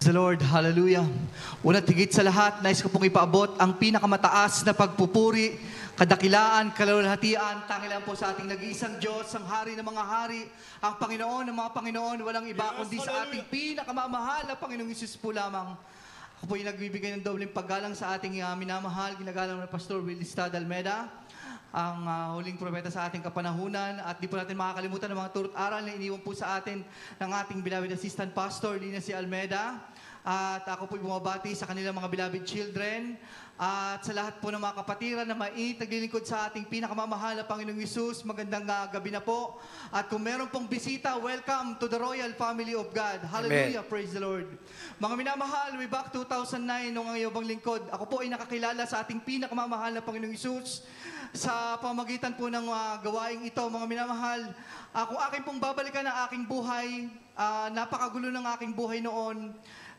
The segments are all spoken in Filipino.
The Lord, hallelujah. Una't higit sa lahat, nais ko pong ipaabot ang pinakamataas na pagpupuri, kadakilaan, kalulhatian, tangilan po sa ating nag-iisang Diyos, ang hari ng mga hari, ang Panginoon ng mga Panginoon, walang iba kundi sa ating pinakamamahal na Panginoong Isus po lamang. Ako po yung nagbibigay ng dobleng paggalang sa ating minamahal, ginagalang na Pastor Willie Stad Almeda, ang huling propeta sa ating kapanahunan, at di po natin makakalimutan ang mga turut aral na iniwan po sa atin ng ating beloved assistant pastor, Lina C. Almeda. At ako po'y bumabati sa kanilang mga beloved children at sa lahat po ng mga kapatiran na mait naglilingkod sa ating pinakamamahal na Panginoong Isus. Magandang gabi na po. At kung meron pong bisita, welcome to the royal family of God. Hallelujah, Amen. Praise the Lord. Mga minamahal, way back 2009 nung ang iyong lingkod, ako po ay nakakilala sa ating pinakamamahal na Panginoong Isus sa pamagitan po ng gawaing ito. Mga minamahal, kung aking pong babalikan ang aking buhay, napakagulo ng aking buhay noon.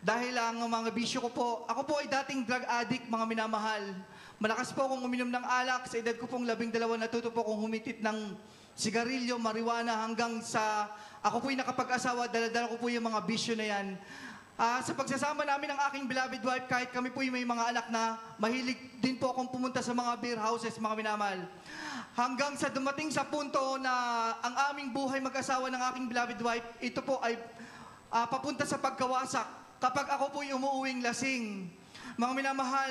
Dahil ang mga bisyo ko po, ako po ay dating drug addict, mga minamahal. Malakas po akong uminom ng alak. Sa edad ko pong 12, natuto po akong humitit ng sigarilyo, marijuana, hanggang sa ako po'y nakapag-asawa, dala-dala ko po yung mga bisyo na yan. Sa pagsasama namin ng aking beloved wife, kahit kami po'y may mga anak na, mahilig din po akong pumunta sa mga beer houses, mga minamahal. Hanggang sa dumating sa punto na ang aming buhay mag-asawa ng aking beloved wife, ito po ay papunta sa pagkawasak. Kapag ako po'y umuuwing lasing, mga minamahal,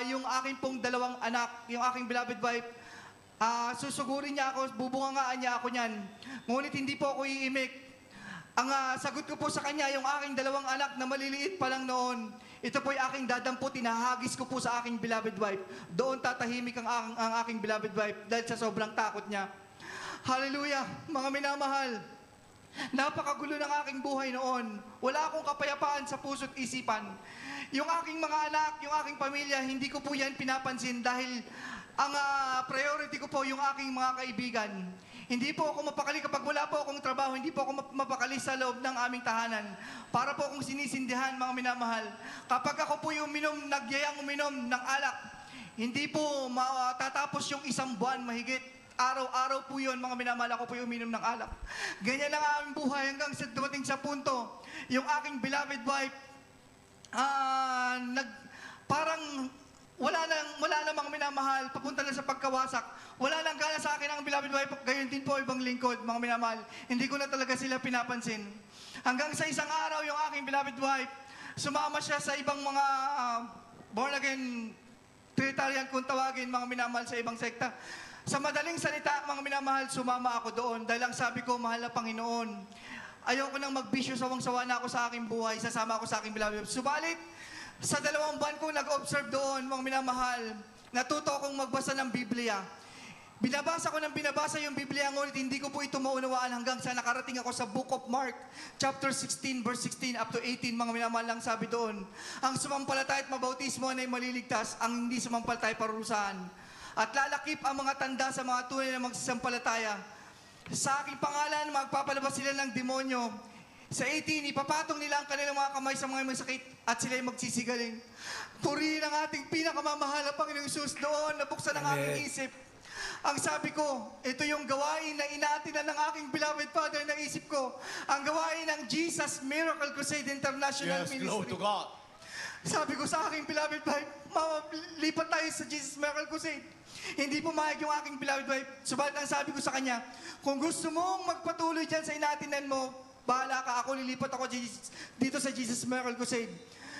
yung aking pong dalawang anak, yung aking beloved wife, susugurin niya ako, bubungangaan niya ako niyan. Ngunit hindi po ako iimik. Ang sagot ko po sa kanya, yung aking dalawang anak na maliliit pa lang noon, ito po'y aking dadamputin, hahagis ko po sa aking beloved wife. Doon tatahimik ang aking beloved wife dahil sa sobrang takot niya. Hallelujah, mga minamahal. Napakagulo ng aking buhay noon. Wala akong kapayapaan sa puso't isipan. Yung aking mga anak, yung aking pamilya, hindi ko po yan pinapansin dahil ang priority ko po yung aking mga kaibigan. Hindi po ako mapakali kapag wala po akong trabaho, hindi po ako mapakali sa loob ng aming tahanan. Para po akong sinisindihan, mga minamahal. Kapag ako po yung nagyayang uminom ng alak, hindi po matatapos yung isang buwan mahigit. Araw-araw po yun, mga minamahal, ako po yung uminom ng alak. Ganyan lang ang aming buhay hanggang sa dumating sa punto, yung aking beloved wife, parang wala na mga minamahal, papunta na sa pagkawasak. Wala lang gana sa akin ang beloved wife, gayon din po ibang lingkod, mga minamahal. Hindi ko na talaga sila pinapansin. Hanggang sa isang araw, yung aking beloved wife, sumama siya sa ibang mga born again Trinitarian kung tawagin, mga minamahal, sa ibang sekta. Sa madaling salita, mga minamahal, sumama ako doon dahil ang sabi ko, mahal na Panginoon, ayoko nang magbisyo, sawang-sawa na ako sa aking buhay, sasama ako sa aking beloved. Subalit, sa 2 buwan ko nag-observe doon, mga minamahal, natuto akong magbasa ng Biblia. Binabasa ko ng binabasa yung Biblia, ngunit hindi ko po ito maunawaan hanggang sa nakarating ako sa Book of Mark, chapter 16, verse 16 up to 18, mga minamahal, lang sabi doon, ang sumampalataya at mabautismo ay maliligtas, ang hindi sumampalataya parurusahan. At lalakip ang mga tanda sa mga tunay na magsasampalataya. Sa aking pangalan, magpapalabas sila ng demonyo. Sa 18, ipapatong nila ang kanilang mga kamay sa mga may sakit at sila'y magsisigaling. Purihin ang ating pinakamamahal na Panginoong Isus. Doon, nabuksan ang aking isip. Ang sabi ko, ito yung gawain na inaatinan ng aking beloved Father na isip ko. Ang gawain ng Jesus Miracle Crusade International Ministry. Glory to God. Sabi ko sa aking beloved wife, Mama, lipat tayo sa Jesus Miracle Crusade. Hindi pumayag yung aking beloved wife. Subalit ang sabi ko sa kanya, kung gusto mong magpatuloy dyan sa inaatinan mo, bahala ka, ako lilipat ako dito sa Jesus Miracle Crusade.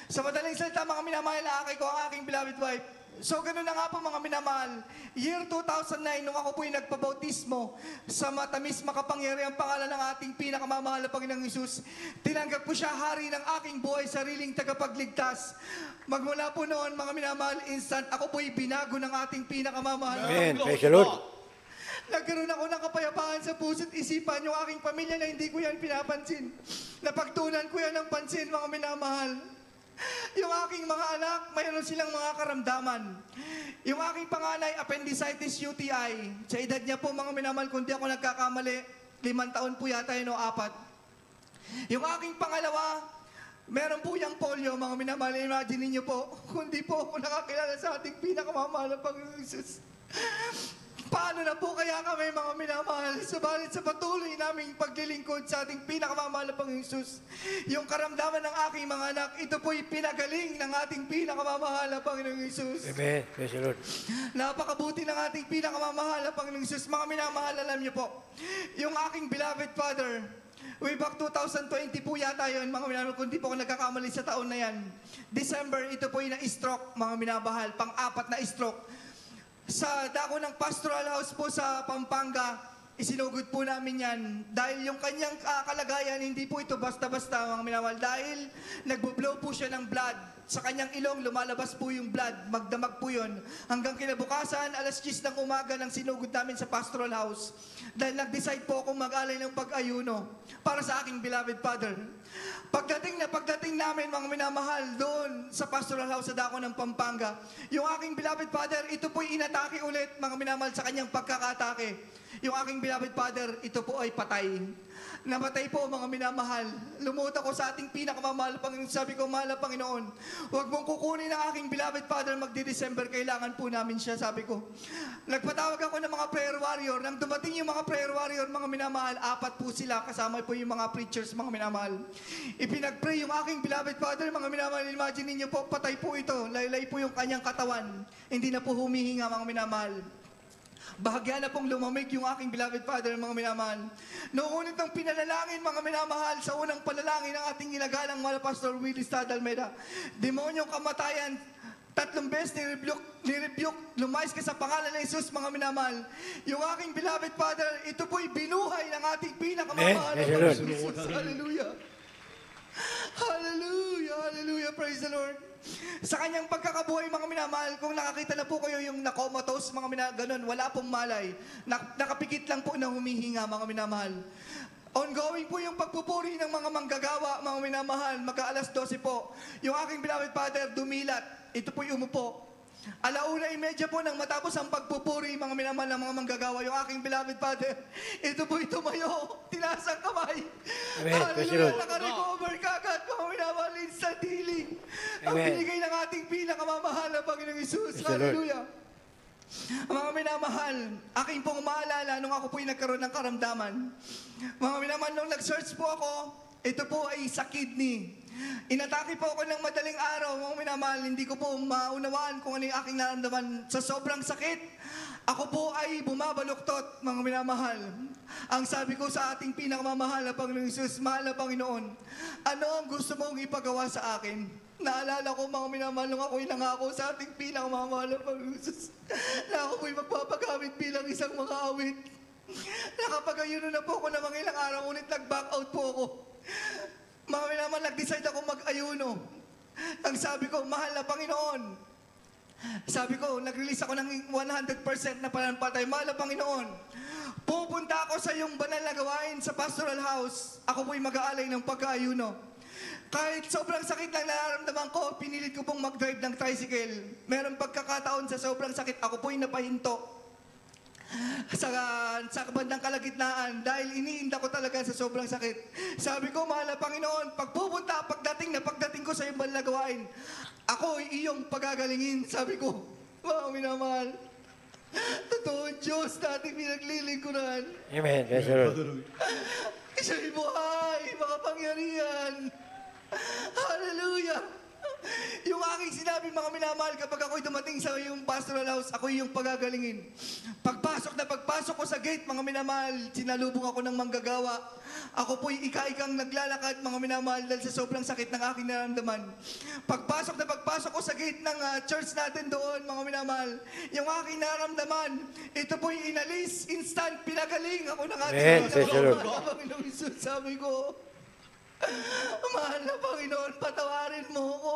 Sa madaling salita, mga minamahal, akay ko ang aking beloved wife. So, ganun na nga po, mga minamahal. Year 2009, nung ako po'y nagpabautismo sa matamis makapangyarihang pangalan ng ating pinakamamahal na Panginoong Isus, tinanggap ko siya hari ng aking buhay, sariling tagapagligtas. Magmula po noon, mga minamahal, instant, ako po'y binago ng ating pinakamamahal. Amen. Praise the Lord. Nagkaroon ako ng kapayapaan sa puso't isipan, yung aking pamilya na hindi ko yan pinapansin. Napagtunan ko yan ng pansin, mga minamahal. Yung aking mga anak, mayroon silang mga karamdaman. Yung aking panganay, appendicitis UTI. Sa edad niya po, mga minamahal, kung di ako nagkakamali, 5 taon po yata yun o 4. Yung aking pangalawa, meron po yung polio, mga minamahal. Imagine niyo po, kung di po ako nakakilala sa ating pinakamamahal na Panginoong Isus. Paano na po kaya kami mga minamahal? Subalit sa patuloy naming paglilingkod sa ating pinakamamahal na Panginoong Hesus, yung karamdaman ng aking mga anak, ito po'y pinagaling ng ating pinakamamahal na Panginoong Hesus. Amen. Praise the Lord. Napakabuti ng ating pinakamamahal na Panginoong Hesus. Mga minamahal, alam niyo po, yung aking beloved Father, way back 2020 po yata yun, mga minamahal, kung di po ako nagkakamali sa taon na yan. December, ito po'y na-stroke, mga minamahal, pang-apat na stroke. Sa dako ng pastoral house po sa Pampanga, isinugod po namin yan. Dahil yung kanyang kalagayan, hindi po ito basta-basta mga minamahal. Dahil nagbo-blow po siya ng blood. Sa kanyang ilong, lumalabas po yung blood. Magdamag po yun. Hanggang kinabukasan, alas 10 ng umaga nang sinugod namin sa pastoral house. Dahil nag-decide po akong mag-alay ng pag-ayuno para sa aking beloved Father. Pagdating namin mga minamahal doon sa pastoral house sa dako ng Pampanga, yung aking beloved Father, ito po'y inatake ulit mga minamahal sa kanyang pagkakatake. Yung aking beloved Father, ito po ay patay. Namatay po mga minamahal. Lumuot ako sa ating pinakamamahal Panginoon. Sabi ko, mahal na Panginoon, huwag mong kukunin ang aking beloved Father magdi-December. Kailangan po namin siya, sabi ko. Nagpatawag ako ng mga prayer warrior. Nang dumating yung mga prayer warrior, mga minamahal, 4 po sila. Kasama po yung mga preachers, mga minamahal. Ipinag-pray yung aking beloved Father, mga minamahal. Imagine niyo po, patay po ito. Laylay po yung kanyang katawan. Hindi na po humihinga, mga minamahal. Bahagya na pong lumamig yung aking beloved Father, mga minamahal. Noong unit ng pinanalangin, mga minamahal, sa unang panalangin ng ating ginagalang mahal Pastor Willie Stad Almeida, demonyong kamatayan, 3 beses ni-rebuke, lumayas ka sa pangalan ng Jesus, mga minamahal. Yung aking beloved Father, ito po'y binuhay ng ating pinakamamahal na Panginoon Jesus. Hallelujah. Hallelujah, hallelujah, praise the Lord. Sa kanyang pagkakabuhay, mga minamahal, kung nakakita na po kayo yung nakomatos, mga minamahal, ganun, wala pong malay. Nakapikit lang po na humihinga, mga minamahal. Ongoing po yung pagpupuri ng mga manggagawa, mga minamahal, magka-alas 12 po. Yung aking beloved Father, dumilat. Ito po'y umupo. 1:30 po nang matapos ang pagpupuri, mga minamahal ng mga manggagawa, yung aking beloved Father, ito po'y tumayo, tinaas ang kamay. Hallelujah, nakarecover kagad, mga minamahal, instant healing. Ang binigay ng ating pinakamamahal na Panginoong Hesus. Hallelujah. Mga minamahal, aking pong maalala nung ako po'y nagkaroon ng karamdaman. Mga minamahal, nung nag-search po ako, ito po ay sa kidney. Inatake po ako ng madaling araw, mga minamahal, hindi ko po maunawaan kung ano yung aking naramdaman. Sa sobrang sakit, ako po ay bumabaluktot, mga minamahal. Ang sabi ko sa ating pinakamamahal na Panginoong Hesus, mahal na Panginoon, ano ang gusto mong ipagawa sa akin? Naalala ko, mga minamahal, nung ako'y nangako sa ating pinakamamahal na Panginoong Hesus, na ako po'y magpapagamit bilang isang mga awit. Nakapag-ayuno na po ako ng mga ilang araw, ngunit nag-back out po ako. Mga minamahal, nag-decide ako mag-ayuno. Ang sabi ko, mahal na Panginoon, sabi ko, nag-release ako ng 100% na pananampalataya. Mahal na Panginoon, pupunta ako sa iyong banal na gawain sa pastoral house. Ako po'y mag-aalay ng pagkaayuno. Kahit sobrang sakit lang nararamdaman ko, pinilit ko pong mag-drive ng tricycle. Meron pagkakataon sa sobrang sakit, ako po'y napahinto sa bandang kalagitnaan dahil iniinda ko talaga sa sobrang sakit. Sabi ko, mahal na Panginoon, pagdating ko sa iyong banal na gawain, ako ay iyong pagagalingin. Sabi ko, wow, minamahal, totoo Diyos natin pinaglilingkuran. Amen. Yes, Lord. Siya'y buhay, makapangyarihan. Hallelujah. Yung aking sinabi, mga minamahal, kapag ako'y dumating sa iyong pastoral house, ako yung pagagalingin. Pagpasok ko sa gate, mga minamahal, sinalubong ako ng manggagawa. Ako po'y ika-ikang naglalakad, mga minamahal, dahil sa sobrang sakit ng aking naramdaman. Pagpasok ko sa gate ng church natin doon, mga minamahal, yung aking naramdaman, ito po'y inalis, instant, pinagaling ako ng ating Panginoong Hesus. Sabi ko, mahal na Panginoon, patawarin mo ako.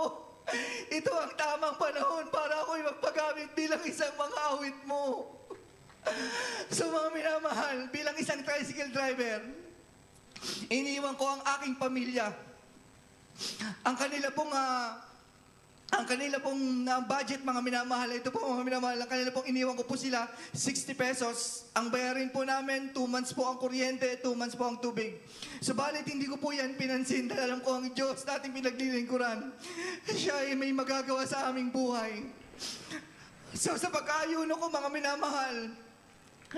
Ito ang tamang panahon para ako'y magpagamit bilang isang mga awit mo. So mga minamahal, bilang isang tricycle driver, iniwan ko ang aking pamilya. Ang kanila pong budget, mga minamahal, ito po mga minamahal, ang kanila pong iniwan ko po sila, 60 pesos. Ang bayarin po namin, 2 months po ang kuryente, 2 months po ang tubig. Subalit, hindi ko po yan pinansin dahil alam ko ang Diyos nating pinaglilingkuran. Siya ay may magagawa sa aming buhay. So sa pagkaayuno ko, mga minamahal,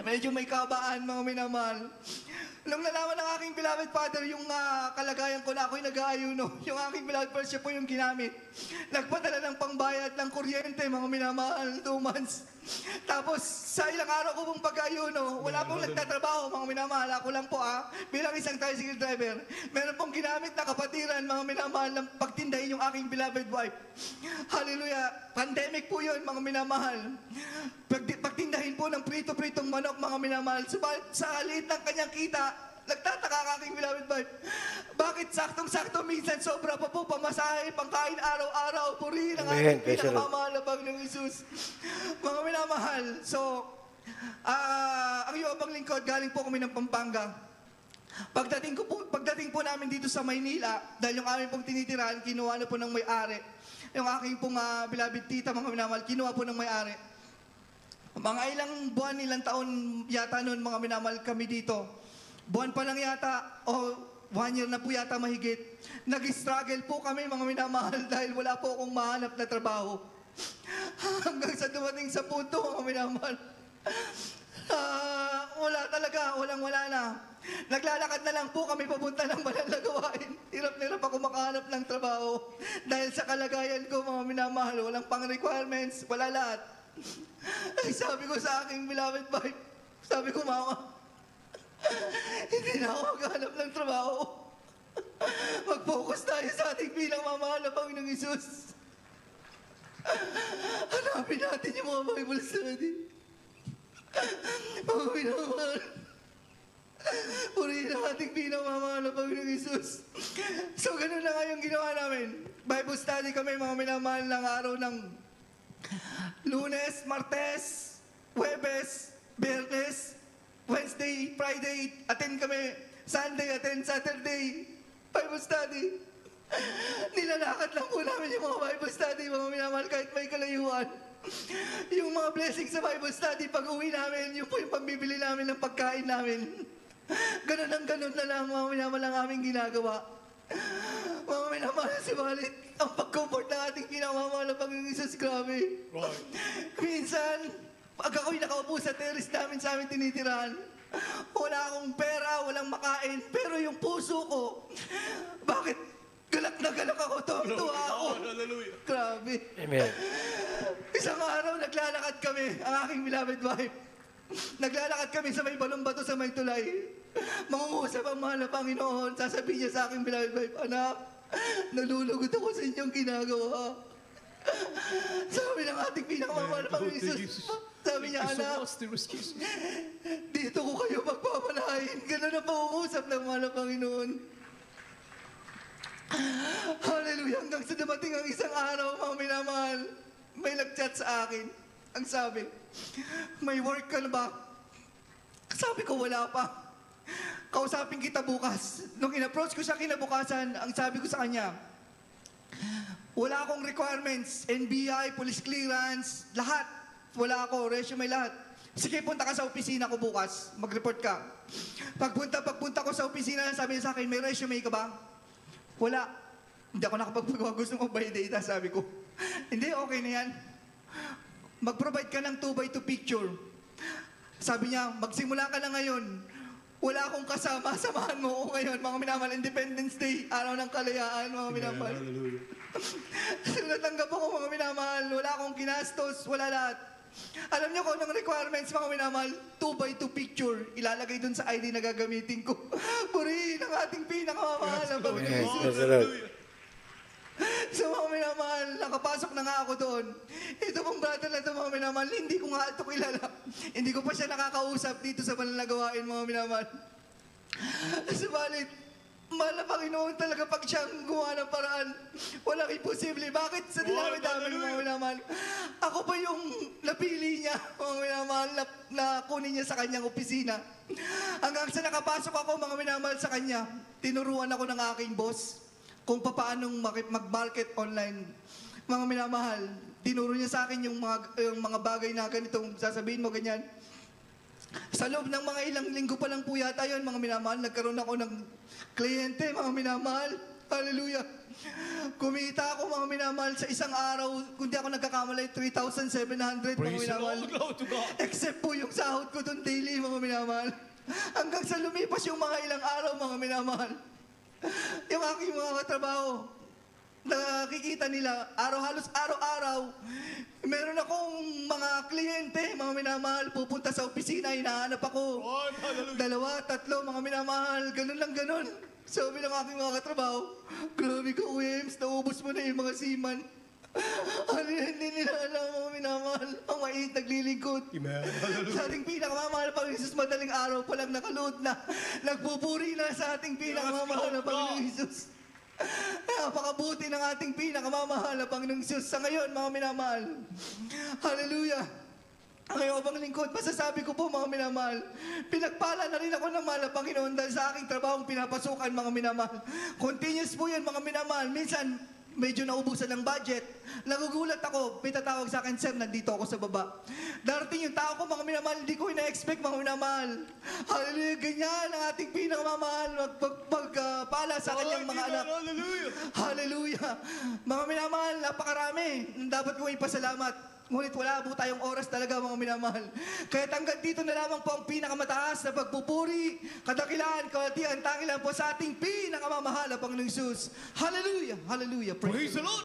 Medyo may kabaan, mga minamahal. Nung nalaman ng aking beloved father yung kalagayan ko na ako'y nag-aayuno, yung aking beloved father, siya po yung ginamit. Nagpadala ng pangbayad ng kuryente, mga minamahal, 2 months. Tapos, sa ilang araw ko pong pag-ayuno, wala pong nagtatrabaho, mga minamahal. Ako lang po, bilang isang tricycle driver. Meron pong ginamit na kapatiran, mga minamahal, ng pagtindahin yung aking beloved wife. Hallelujah. Pandemic po yun, mga minamahal. Pagtindahin po ng prito-pritong manok, mga minamahal. Subalit sa liit ng kanyang kita, nagtataka ang aking beloved wife. Bakit saktong-sakto minsan sobra pa po pamasahe, pangkain araw-araw, purihin ang Amen. ating pinakamamahal na Panginoong Isus. Mga minamahal, so, ang iyong lingkod, galing po kami ng Pampanga. Pagdating po namin dito sa Maynila, dahil yung aming pong tinitirahan, kinuha na po ng may-ari. Yung aking pong beloved tita, mga minamahal, kinuha po ng may-ari. Mga ilang buwan, ilang taon yata noon, mga minamahal, kami dito. Buwan pa lang yata, o 1 year na po yata mahigit. Nag-struggle po kami, mga minamahal, dahil wala po akong mahanap na trabaho. Hanggang sa dumating sa punto, mga minamahal, wala talaga, walang-wala na. Naglalakad na lang po kami papunta ng banal na gawain. Hirap na hirap ako makahanap ng trabaho. Dahil sa kalagayan ko, mga minamahal, walang pang-requirements, wala lahat. Ay, sabi ko sa aking beloved wife, sabi ko, Mama, hindi na ako maghanap ng trabaho. Mag-focus tayo sa ating pinamamahal na Panginoong Isus. Hanapin natin yung mga Bible study. Mga pinamamahal. Purihin ang ating pinamamahal na Panginoong Isus. So, ganun na nga yung ginawa namin. Bible study kami, mga minamahal, ng araw ng Lunes, Martes, Huwebes, Biyernes, Wednesday, Friday, attend kami. Sunday, attend Saturday. Bible study. Nilalakad lang po namin yung mga Bible study, mga minamahal, kahit may kalayuan. Yung mga blessings sa Bible study, pag uwi namin, yung po yung pambibili namin ng pagkain namin. Ganun na lang, mga minamahal, ang aming ginagawa. Mga minamahal, subalit, ang pag-comfort ng ating pinamamahal ng Panginoong Isus, grabe. Minsan, pag ako'y nakaupo sa terrace namin sa aming tinitirahan, wala akong pera, walang makain, pero yung puso ko, bakit galak na galak ako, tuwa ako. Grabe. Amen. Isang araw, naglalakad kami, ang aking beloved wife. Naglalakad kami sa may balong bato sa may tulay. Mangungusap ang mahal na Panginoon, sasabihin niya sa aking beloved wife, Anak, nalulugod ako sa inyong ginagawa. Sabi ng ating pinakamamahal na Panginoon Isus, sabi niya, Anak, dito ko kayo magpapalain. Ganun ang pangungusap ng mahal na Panginoon. Hallelujah. Hanggang sa dumating ang isang araw, mga minamahal, may nag-chat sa akin. Ang sabi, may work ka na ba? Sabi ko, wala pa. Kausapin kita bukas. Nung in-approach ko siya kinabukasan, ang sabi ko sa kanya, wala akong requirements, NBI, police clearance, lahat. Wala ako, resume lahat. Sige, punta ka sa opisina ko bukas. Mag-report ka. Pagpunta ko sa opisina, sabi niya sa akin, may resume ka ba? Wala. Hindi ako nakapagpagawa. Gusto mo validate, sabi ko. Hindi, okay na yan. Mag-provide ka ng 2x2 picture. Sabi niya, magsimula ka na ngayon. Wala akong kasama. Samahan mo ako ngayon. Mga minamahal, Independence Day, araw ng kalayaan, mga minamahal. So, natanggap ako, mga minamahal. Wala akong kinastos, wala lahat. Alam niyo kung anong requirements, mga minamahal? 2x2 picture. Ilalagay dun sa ID na gagamitin ko. Purihin ang ating pinakamamahal ang Panginoon Isus. So, mga minamahal, nakapasok na nga ako doon. Ito pong brother na ito, mga minamahal, hindi ko nga ito kilala. Hindi ko pa siya nakakausap dito sa banal na gawain, mga minamahal. Subalit, mahal na Panginoon talaga pag siyang gumawa ng paraan. Walang imposible. Bakit? Sa dinami-dami, mga minamahal. Ako pa yung napili niya, mga minamahal, na kunin niya sa kanyang opisina. Hanggang sa nakapasok ako, mga minamahal, sa kanya, tinuruan ako ng aking boss kung paano mag-market online. Mga minamahal, tinuro niya sa akin yung mga bagay na ganitong sasabihin mo, ganyan. Sa loob ng mga ilang linggo pa lang po yata yun, mga minamahal, nagkaroon ako ng kliyente, mga minamahal. Hallelujah. Kumita ako mga minamahal sa isang araw, kung di ako nagkakamali, 3,700 mga minamahal. Glory to God. Except po yung sahod ko doon daily mga minamahal. Hanggang sa lumipas yung mga ilang araw mga minamahal. Yung aking mga katrabaho, nakikita nila, halos araw-araw, meron akong mga kliyente, mga minamahal, pupunta sa opisina, hinahanap ako. Oh, hallelujah. 2, 3, mga minamahal, ganun lang ganun. Sabi ng aking mga katrabaho, grabe ka, Wims, naubos mo na yung mga seaman. Hindi nila alam, mga minamahal, ang mait naglilingkod. Amen. Sa ating pinakamamahal na Panginoon Jesus, madaling araw pa lang nakalood na, nagpupuri na sa ating pinakamamahal na Panginoon Jesus. Napakabuti ng ating pinakamamahal na Panginoong Jesus sa ngayon, mga minamahal. Hallelujah. Ang iyong bang lingkod, masasabi ko po mga minamahal, pinagpala na rin ako ng mahal na Panginoon dahil sa aking trabahong pinapasukan mga minamahal. Continuous po yan mga minamahal. Minsan, medyo naubusan ng budget. Nagugulat ako, pitatawag sa akin, Sir, nandito ako sa baba. Darating yung tao ko mga minamahal, hindi ko ina-expect mga minamahal. Hallelujah, ganyan ang ating pinakamamahal magpagpala sa kanyang mga anak. Hallelujah. Hallelujah. Mga minamahal, napakarami. Dapat kong ipasalamat. Ngunit wala po tayong oras talaga mga minamahal. Kaya hanggang dito na lamang po ang pinakamataas na pagpupuri, kadakilaan, kawaltian, tangilan po sa ating pinakamamahal na Panginoong Jesus. Hallelujah! Hallelujah! Praise the Lord.